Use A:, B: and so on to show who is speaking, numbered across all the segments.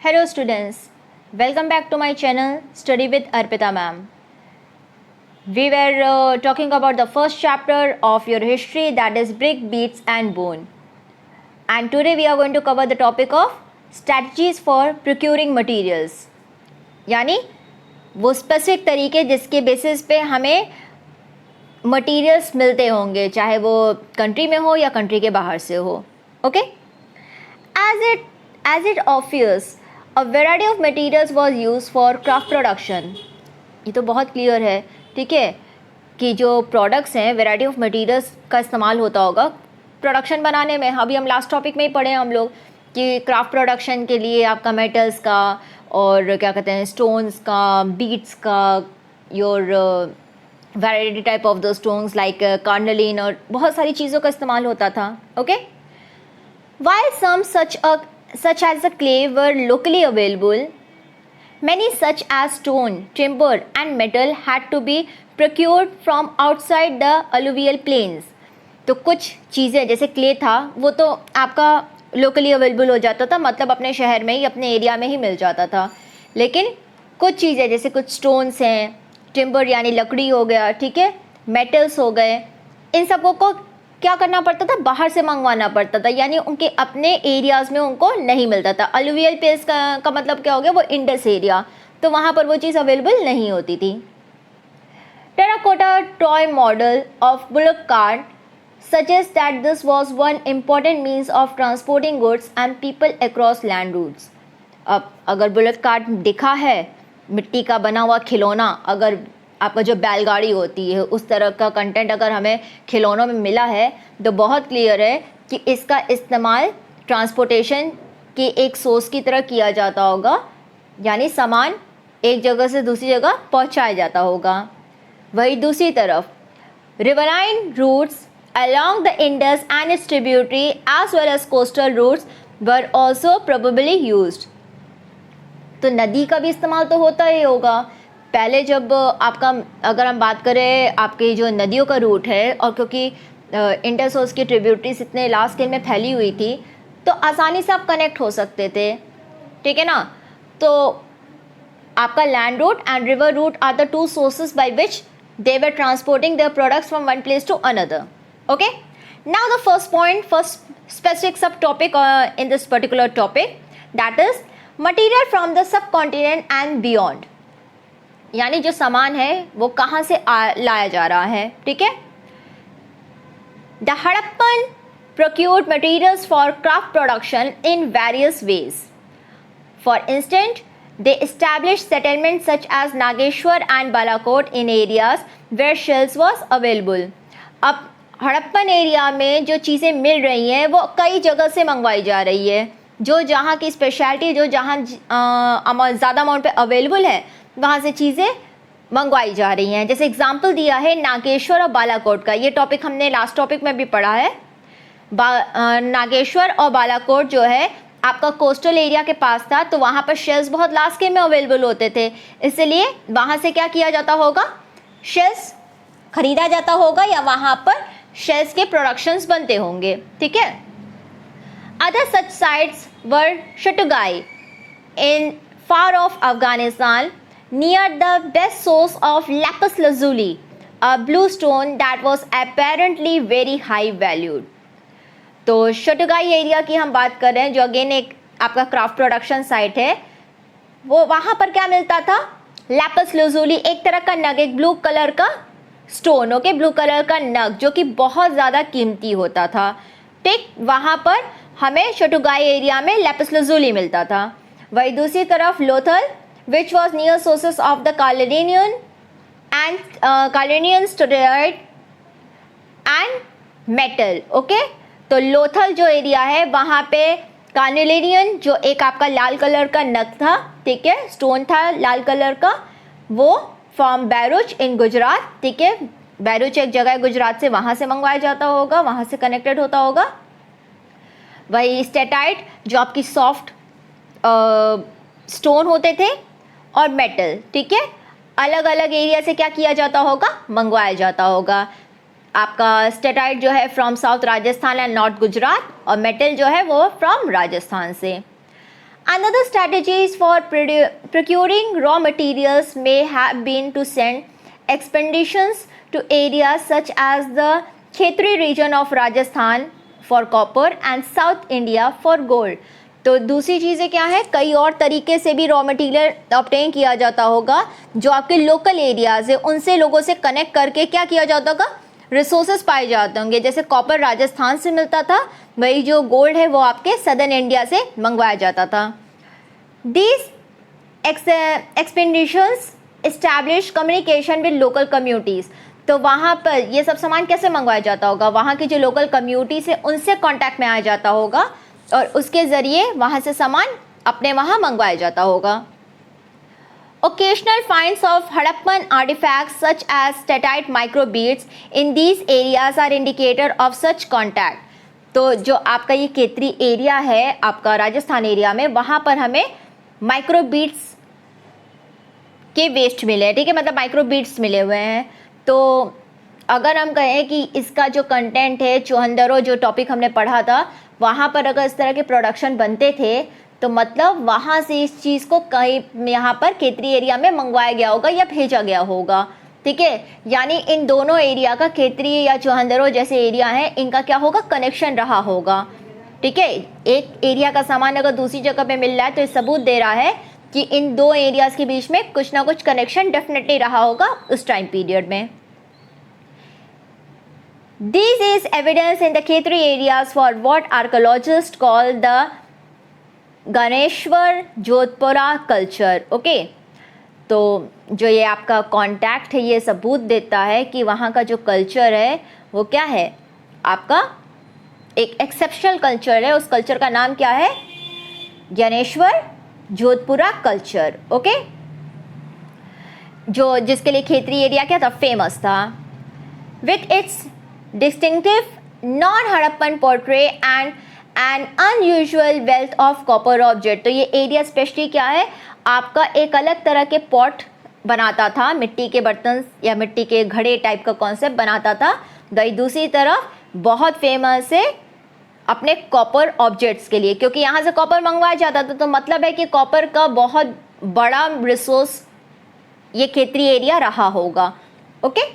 A: Hello students, welcome back to my channel Study with Arpita ma'am. We were talking about the first chapter of your history, that is brick, beats and bone. And today we are going to cover the topic of strategies for procuring materials. यानी वो specific तरीके जिसके basis पे हमें materials मिलते होंगे, चाहे वो कंट्री में हो या कंट्री के बाहर से हो. Okay, as it obvious, a variety of materials was used for craft production. ये तो बहुत क्लियर है, ठीक है, कि जो प्रोडक्ट्स हैं वैरायटी ऑफ मटेरियल्स का इस्तेमाल होता होगा प्रोडक्शन बनाने में. अभी हम लास्ट टॉपिक में ही पढ़े हम लोग कि क्राफ्ट प्रोडक्शन के लिए आपका मेटल्स का और क्या कहते हैं स्टोन्स का, बीट्स का, your variety type of the stones like carnelian और बहुत सारी चीज़ों का इस्तेमाल होता था. Okay, while some such as the clay were locally available, many such as stone, timber and metal had to be procured from outside the alluvial plains. तो कुछ चीज़ें जैसे क्ले था वो तो आपका लोकली अवेलेबल हो जाता था, मतलब अपने शहर में ही, अपने एरिया में ही मिल जाता था. लेकिन कुछ चीज़ें जैसे कुछ स्टोन्स हैं, टिम्बर यानी लकड़ी हो गया, ठीक है, मेटल्स हो गए, इन सबको को क्या करना पड़ता था, बाहर से मंगवाना पड़ता था, यानी उनके अपने एरियाज़ में उनको नहीं मिलता था. अलुवियल प्लेस का मतलब क्या हो गया, वो इंडस एरिया, तो वहाँ पर वो चीज़ अवेलेबल नहीं होती थी. Terracotta toy model of bullock cart suggests that this was one important means of transporting goods and people across land routes. अब अगर बुलक कार्ट दिखा है, मिट्टी का बना हुआ खिलौना, अगर आपका जो बैलगाड़ी होती है उस तरह का कंटेंट अगर हमें खिलौनों में मिला है तो बहुत क्लियर है कि इसका इस्तेमाल ट्रांसपोर्टेशन के एक सोर्स की तरह किया जाता होगा, यानी सामान एक जगह से दूसरी जगह पहुंचाया जाता होगा. वही दूसरी तरफ riverine routes along the Indus and its tributary as well as coastal routes were also probably used. तो नदी का भी इस्तेमाल तो होता ही होगा. पहले जब आपका अगर हम बात करें आपके जो नदियों का रूट है, और क्योंकि इंडस और उसकी ट्रिब्यूटरीज इतने लार्ज स्केल में फैली हुई थी तो आसानी से आप कनेक्ट हो सकते थे, ठीक है ना. तो आपका land route and river route are the two sources by which they were transporting their products from one place to another. Okay, now the first specific subtopic in this particular topic, that is material from the subcontinent and beyond. यानी जो सामान है वो कहाँ से लाया जा रहा है, ठीक है. The Harappan procured materials for craft production in various ways. For instance, they established settlements such as Nageshwar and Balakot in areas where shells was available. अब हड़प्पन एरिया में जो चीज़ें मिल रही हैं वो कई जगह से मंगवाई जा रही है, जो जहाँ की स्पेशलिटी, जो जहाँ ज़्यादा अमाउंट पे अवेलेबल है वहाँ से चीज़ें मंगवाई जा रही हैं. जैसे एग्जांपल दिया है नागेश्वर और बालाकोट का, ये टॉपिक हमने लास्ट टॉपिक में भी पढ़ा है. नागेश्वर और बालाकोट जो है आपका कोस्टल एरिया के पास था, तो वहाँ पर शेल्स बहुत लार्ज स्केल में अवेलेबल होते थे, इसलिए वहाँ से क्या किया जाता होगा, शेल्स खरीदा जाता होगा या वहाँ पर शेल्स के प्रोडक्शंस बनते होंगे, ठीक है. अदर सच साइट्स वर शटुगाई in far of Afghanistan near the best source of lapis lazuli, a blue stone that was apparently very high valued. तो शटुगाई एरिया की हम बात कर रहे हैं, जो अगेन एक आपका क्राफ्ट प्रोडक्शन साइट है. वो वहाँ पर क्या मिलता था, लैपिस lazuli, एक तरह का नग, एक ब्लू कलर का स्टोन, ओके, ब्लू कलर का नग जो कि बहुत ज़्यादा कीमती होता था, ठीक. वहाँ पर हमें शटुगाई एरिया में लैपिस lazuli मिलता था. वही दूसरी तरफ Lothal which was near sources of the carnelian and carnelian steroid and metal. Okay, तो लोथल जो एरिया है वहाँ पे कार्नेलियन जो एक आपका लाल कलर का नग था, ठीक है, स्टोन था लाल कलर का, वो फ्रॉम बैरूच इन गुजरात, ठीक है, बैरूच एक जगह है गुजरात से, वहाँ से मंगवाया जाता होगा, वहाँ से कनेक्टेड होता होगा. वही स्टेटाइट जो आपकी सॉफ्ट स्टोन होते थे, और मेटल, ठीक है, अलग अलग एरिया से क्या किया जाता होगा, मंगवाया जाता होगा. आपका स्टेटाइट जो है from south Rajasthan and north Gujarat, और मेटल जो है वो फ्रॉम राजस्थान से. Another strategies for procuring raw materials may have been to send expeditions to areas such as the Khetri region of Rajasthan for copper and South India for gold. तो दूसरी चीज़ें क्या है, कई और तरीके से भी रॉ मटेरियल ऑब्टेन किया जाता होगा जो आपके लोकल एरियाज़ है उनसे लोगों से कनेक्ट करके क्या किया जाता होगा, रिसोर्सेज पाए जाते होंगे। जैसे कॉपर राजस्थान से मिलता था, वही जो गोल्ड है वो आपके सदर्न इंडिया से मंगवाया जाता था। These expeditions establish communication with local communities. तो वहाँ पर ये सब सामान कैसे मंगवाया जाता होगा, वहाँ की जो लोकल कम्युनिटीज़ है उनसे कांटेक्ट में आया जाता होगा और उसके ज़रिए वहाँ से सामान अपने वहाँ मंगवाया जाता होगा। Occasional finds of Harappan artifacts such as statite microbeads in these areas are indicator of such contact. तो जो आपका ये केतरी एरिया है आपका राजस्थान एरिया में, वहाँ पर हमें माइक्रोबीड्स के वेस्ट मिले हैं, ठीक है, मतलब माइक्रोबीड्स मिले हुए हैं। तो अगर हम कहें कि इसका जो कंटेंट है चौहंदरो जो टॉपिक हमने पढ़ा था, वहाँ पर अगर इस तरह के प्रोडक्शन बनते थे तो मतलब वहाँ से इस चीज़ को कहीं यहाँ पर केतरी एरिया में मंगवाया गया होगा या भेजा गया होगा, ठीक है। यानी इन दोनों एरिया का, केतरी या चौहंदरो जैसे एरिया हैं, इनका क्या होगा, कनेक्शन रहा होगा, ठीक है। एक एरिया का सामान अगर दूसरी जगह पे मिल रहा है तो ये सबूत दे रहा है कि इन दो एरियाज़ के बीच में कुछ ना कुछ कनेक्शन डेफिनेटली रहा होगा उस टाइम पीरियड में। This is evidence in the Khetri areas for what archaeologists call the Ganeshwar Jodhpura culture. Okay, तो जो ये आपका कॉन्टैक्ट है ये सबूत देता है कि वहाँ का जो कल्चर है वो क्या है, आपका एक एक्सेप्शनल कल्चर है। उस कल्चर का नाम क्या है, गणेश्वर जोधपुरा कल्चर। ओके, जो जिसके लिए खेतरी एरिया क्या था, फेमस था। With its distinctive non Harappan portray and N unusual wealth of copper object. तो ये एरिया स्पेशली क्या है, आपका एक अलग तरह के पॉट बनाता था, मिट्टी के बर्तन या मिट्टी के घड़े टाइप का कॉन्सेप्ट बनाता था। वही दूसरी तरफ बहुत फेमस है अपने कॉपर ऑब्जेक्ट्स के लिए, क्योंकि यहाँ से कॉपर मंगवाया जाता था। तो मतलब है कि कॉपर का बहुत बड़ा रिसोर्स ये खेतरी एरिया रहा होगा। Okay,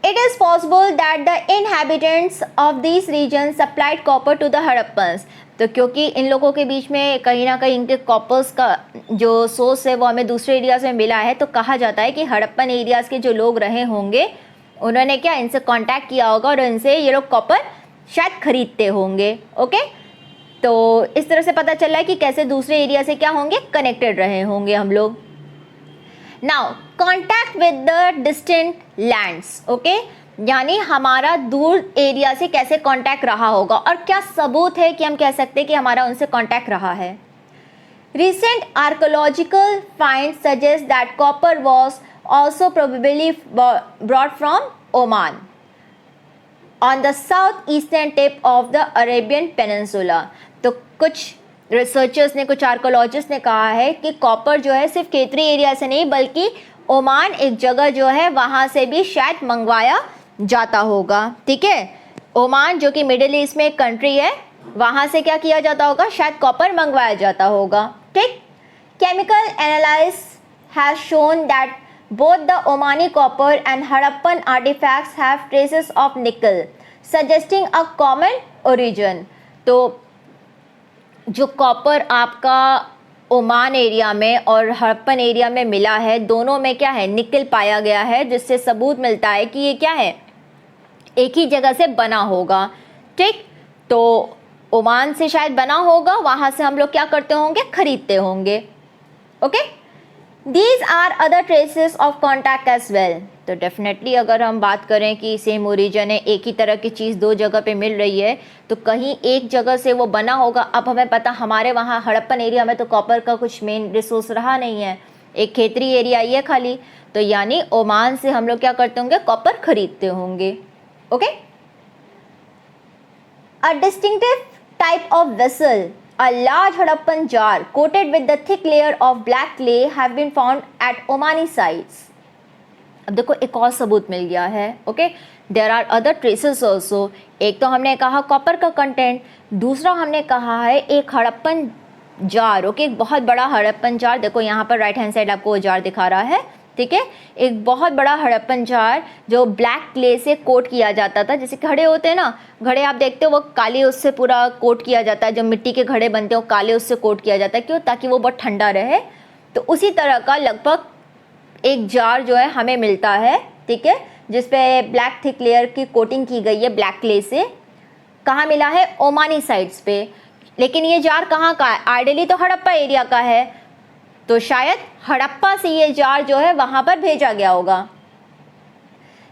A: It is possible that the inhabitants of these regions supplied copper to the Harappans. तो क्योंकि इन लोगों के बीच में कहीं ना कहीं इनके कॉपर्स का जो सोर्स है वो हमें दूसरे एरियाज में मिला है, तो कहा जाता है कि हड़प्पन एरियाज़ के जो लोग रहे होंगे उन्होंने क्या इनसे कांटेक्ट किया होगा और इनसे ये लोग कॉपर शायद खरीदते होंगे। ओके, तो इस तरह से पता चल रहा है कि कैसे दूसरे एरिया से क्या होंगे, कनेक्टेड रहे होंगे हम लोग। Now contact with the distant lands. Okay, यानी हमारा दूर एरिया से कैसे कांटेक्ट रहा होगा और क्या सबूत है कि हम कह सकते हैं कि हमारा उनसे कांटेक्ट रहा है। Recent archaeological find suggest that copper was also probably brought from Oman on the south eastern tip of the Arabian peninsula. तो कुछ रिसर्चर्स ने, कुछ आर्कोलॉजिस्ट ने कहा है कि कॉपर जो है सिर्फ केतरी एरिया से नहीं बल्कि ओमान एक जगह जो है वहाँ से भी शायद मंगवाया जाता होगा, ठीक है। ओमान जो कि मिडिल ईस्ट में एक कंट्री है, वहाँ से क्या किया जाता होगा, शायद कॉपर मंगवाया जाता होगा, ठीक। Chemical analysis has shown that both the Omani copper and Harappan artifacts have traces of nickel suggesting a common origin. तो जो कॉपर आपका ओमान एरिया में और हड़प्पन एरिया में मिला है, दोनों में क्या है, निकल पाया गया है, जिससे सबूत मिलता है कि ये क्या है, एक ही जगह से बना होगा, ठीक। तो ओमान से शायद बना होगा, वहाँ से हम लोग क्या करते होंगे, खरीदते होंगे। Okay, these are other traces of contact as well. तो डेफिनेटली अगर हम बात करें कि सेम ओरिजिन है, एक ही तरह की चीज़ दो जगह पे मिल रही है, तो कहीं एक जगह से वो बना होगा। अब हमें पता हमारे वहाँ हड़प्पन एरिया में तो कॉपर का कुछ मेन रिसोर्स रहा नहीं है, एक खेतरी एरिया ही है खाली। तो यानी ओमान से हम लोग क्या करते होंगे, कॉपर खरीदते होंगे। Okay, a distinctive type of vessel, a large Harappan jar coated with the thick layer of black clay have been found at Omani sites. अब देखो एक और सबूत मिल गया है, okay. There are other traces also. एक तो हमने कहा कॉपर का कंटेंट, दूसरा हमने कहा है एक हड़प्पन जार, ओके, एक बहुत बड़ा हड़प्पन जार। देखो यहाँ पर राइट हैंड साइड आपको वो जार दिखा रहा है, ठीक है। एक बहुत बड़ा हड़प्पन जार जो ब्लैक क्ले से कोट किया जाता था, जैसे घड़े होते हैं ना, घड़े आप देखते हो वो काले उससे पूरा कोट किया जाता है, जो मिट्टी के घड़े बनते हैं वो काले उससे कोट किया जाता है, क्यों? ताकि वो बहुत ठंडा रहे। तो उसी तरह का लगभग एक जार जो है हमें मिलता है, ठीक है, जिसपे ब्लैक थिक लेयर की कोटिंग की गई है ब्लैक क्ले से। कहाँ मिला है? ओमानी साइड्स पे। लेकिन ये जार कहाँ का है? आइडियली तो हड़प्पा एरिया का है, तो शायद हड़प्पा से ये जार जो है वहां पर भेजा गया होगा।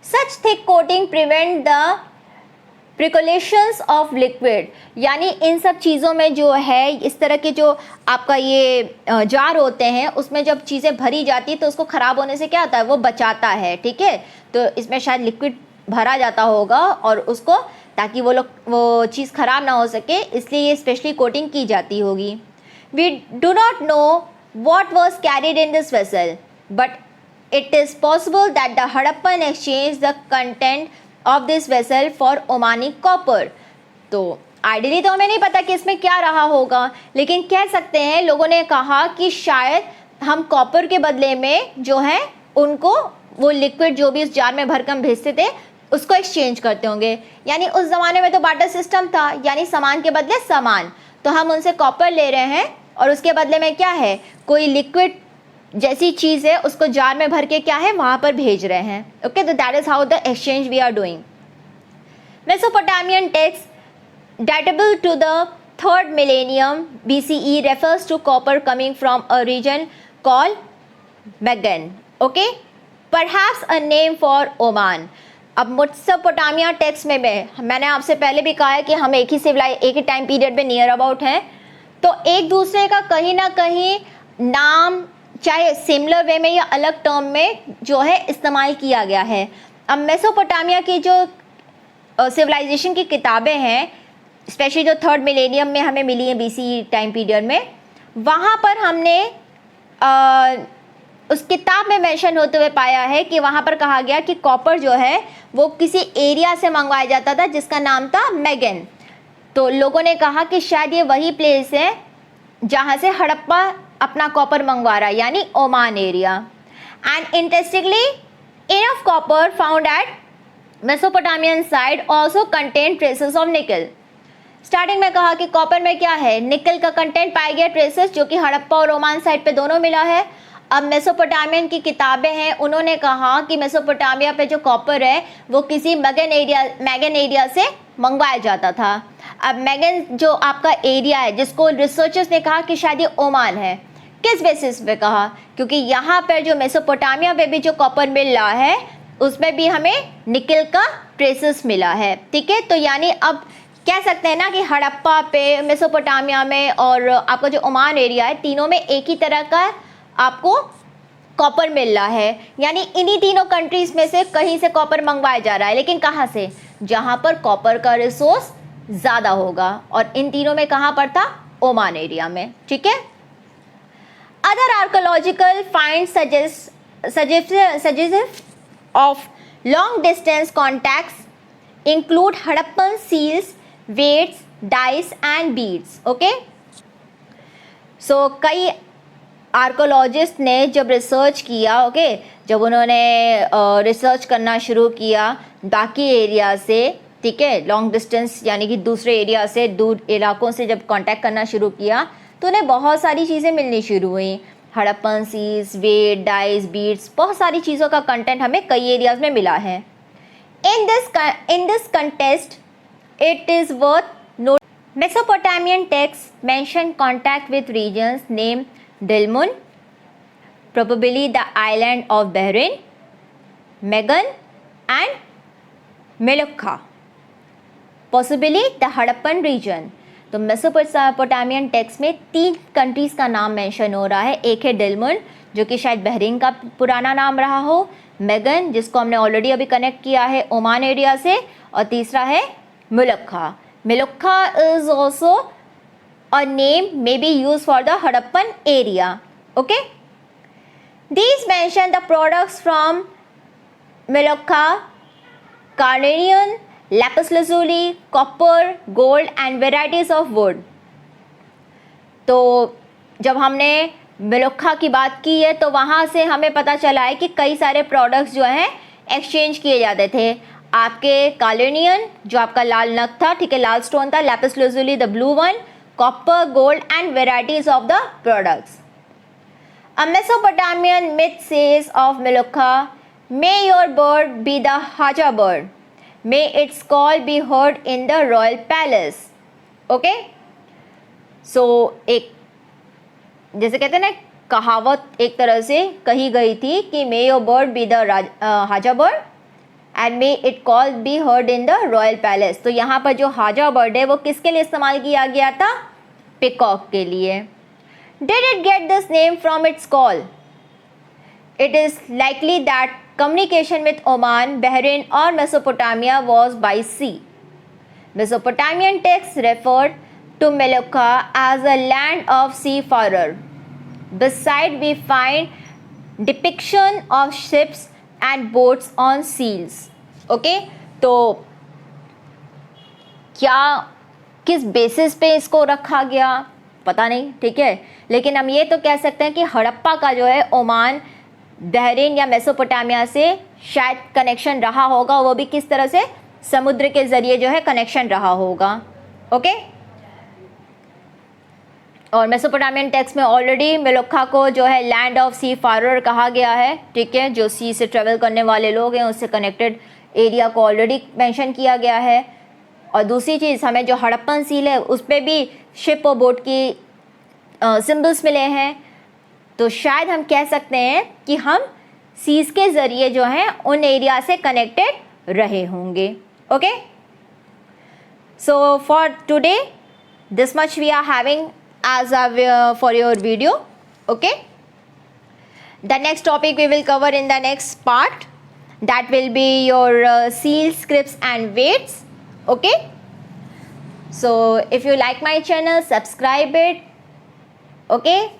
A: Such thick coating prevent the percolations of liquid, यानी इन सब चीज़ों में जो है इस तरह के जो आपका ये जार होते हैं उसमें जब चीज़ें भरी जाती है तो उसको ख़राब होने से क्या होता है? वो बचाता है, ठीक है। तो इसमें शायद लिक्विड भरा जाता होगा और उसको, ताकि वो चीज़ ख़राब ना हो सके, इसलिए ये स्पेशली कोटिंग की जाती होगी। We do not know what was carried in this vessel, but it is possible that the Harappan exchanged the content of this vessel for Omani copper. तो आइडियली तो हमें नहीं पता कि इसमें क्या रहा होगा, लेकिन कह सकते हैं लोगों ने कहा कि शायद हम कॉपर के बदले में जो है उनको वो लिक्विड जो भी उस जार में भरकर हम भेजते थे उसको एक्सचेंज करते होंगे। यानी उस ज़माने में तो बार्टर सिस्टम था, यानी सामान के बदले सामान। तो हम उनसे कॉपर ले रहे हैं और उसके बदले में क्या है, कोई लिक्विड जैसी चीज़ है उसको जार में भर के क्या है वहाँ पर भेज रहे हैं, ओके। तो that is how the exchange we are doing. Mesopotamian text datable to the 3rd millennium BCE refers to copper coming from a region called Magan, okay, perhaps a name for Oman. अब Mesopotamia text में मैंने आपसे पहले भी कहा है कि हम एक ही टाइम पीरियड में नियर अबाउट हैं, तो एक दूसरे का कहीं ना कहीं नाम चाहे सिमिलर वे में या अलग टर्म में जो है इस्तेमाल किया गया है। अब मेसोपोटामिया की जो सिविलाइजेशन की किताबें हैं, स्पेशली जो 3rd मिलेनियम में हमें मिली हैं BCE टाइम पीरियड में, वहाँ पर हमने उस किताब में मेंशन होते हुए पाया है कि वहाँ पर कहा गया कि कॉपर जो है वो किसी एरिया से मंगवाया जाता था जिसका नाम था मैगन। तो लोगों ने कहा कि शायद ये वही प्लेस है जहाँ से हड़प्पा अपना कॉपर मंगवा रहा है, यानी Oman area. And interestingly enough copper found at Mesopotamian side also contain traces of निकल। स्टार्टिंग में कहा कि कॉपर में क्या है, निकल का कंटेंट पाया गया, ट्रेसेस, जो कि हड़प्पा और ओमान साइड पे दोनों मिला है। अब मेसोपोटामियन की किताबें हैं, उन्होंने कहा कि मेसोपोटामिया पे जो कॉपर है वो किसी मैगन एरिया से मंगवाया जाता था। अब मैगन जो आपका एरिया है जिसको रिसर्चर्स ने कहा कि शायद ये ओमान है, किस बेसिस पे कहा? क्योंकि यहाँ पर जो मेसोपोटामिया पे भी जो कॉपर मिल रहा है उसमें भी हमें निकल का ट्रेसेस मिला है, ठीक है। तो यानी अब कह सकते हैं ना कि हड़प्पा पे, मेसोपोटामिया में और आपका जो ओमान एरिया है, तीनों में एक ही तरह का आपको कॉपर मिल रहा है। यानी इन्हीं तीनों कंट्रीज में से कहीं से कॉपर मंगवाया जा रहा है, लेकिन कहाँ से? जहाँ पर कॉपर का रिसोर्स ज़्यादा होगा, और इन तीनों में कहाँ पर था? ओमान एरिया में, ठीक है। Other archaeological find suggestive of long distance contacts include Harappan seals, weights, dice and beads, okay. So कई आर्कोलॉजिस्ट ने जब रिसर्च किया, ओके, जब उन्होंने रिसर्च करना शुरू किया बाकी एरिया से, ठीक है, लॉन्ग डिस्टेंस यानी कि दूसरे एरिया से, दूर इलाकों से जब कांटेक्ट करना शुरू किया तो उन्हें बहुत सारी चीज़ें मिलनी शुरू हुई। Harappan seals, weight, dice, beads, बहुत सारी चीज़ों का कंटेंट हमें कई एरियाज में मिला है। In this contest it is worth note Mesopotamian text mention contact with regions name Dilmun, probably the island of Bahrain, Magan and Melukka, possibly the Harappan region। तो मेसोपोटामियन टेक्स्ट में 3 countries का नाम mention हो रहा है। एक है Dilmun जो कि शायद बहरीन का पुराना नाम रहा हो, मैगन जिसको हमने ऑलरेडी अभी कनेक्ट किया है ओमान एरिया से, और तीसरा है मुलक्का। मुलक्का is also a name may be used for the Harappan area, okay. These mention the products from Meloka, carnelian, lapis lazuli, copper, gold and varieties of wood. तो जब हमने मेलोखा की बात की है तो वहाँ से हमें पता चला है कि कई सारे प्रोडक्ट्स जो हैं एक्सचेंज किए जाते थे. आपके कार्नेलियन जो आपका लाल नग था, ठीक है, लाल स्टोन था, Lapis lazuli the blue one, copper, gold and varieties of the products. A Mesopotamian myth says of Meluka, may your bird be the Haja bird. May its call be heard in the royal palace. Okay? So, एक जैसे कहते हैं ना, कहावत एक तरह से कही गई थी कि may your bird be the Haja bird and may it call be heard in the royal palace. तो यहाँ पर जो हाजा बर्ड है वो किसके लिए इस्तेमाल किया गया था? पिकॉक के लिए. Did it get this name from its call? It is likely that communication with Oman, Bahrain or Mesopotamia was by sea. Mesopotamian texts referred to Meluka as a land of seafarer. Beside, we find depiction of ships and boats on seals. Okay? तो क्या किस basis पे इसको रखा गया पता नहीं, ठीक है, लेकिन हम ये तो कह सकते हैं कि हड़प्पा का जो है ओमान, बहरीन या मेसोपोटामिया से शायद कनेक्शन रहा होगा. वो भी किस तरह से? समुद्र के ज़रिए जो है कनेक्शन रहा होगा. ओके. और मेसोपोटामियन टेक्स्ट में ऑलरेडी मेलोखा को जो है लैंड ऑफ सी फारर कहा गया है, ठीक है, जो सी से ट्रेवल करने वाले लोग हैं उससे कनेक्टेड एरिया को ऑलरेडी मेंशन किया गया है. और दूसरी चीज़, हमें जो हड़प्पन सील है उस पर भी शिप और बोट की सिंबल्स मिले हैं. तो शायद हम कह सकते हैं कि हम सीज के ज़रिए जो हैं उन एरिया से कनेक्टेड रहे होंगे. Okay. So for today this much we are having as for your video. Okay, the next topic we will cover in the next part, that will be your seal scripts and weights. Okay, so if you like my channel, subscribe it. Okay.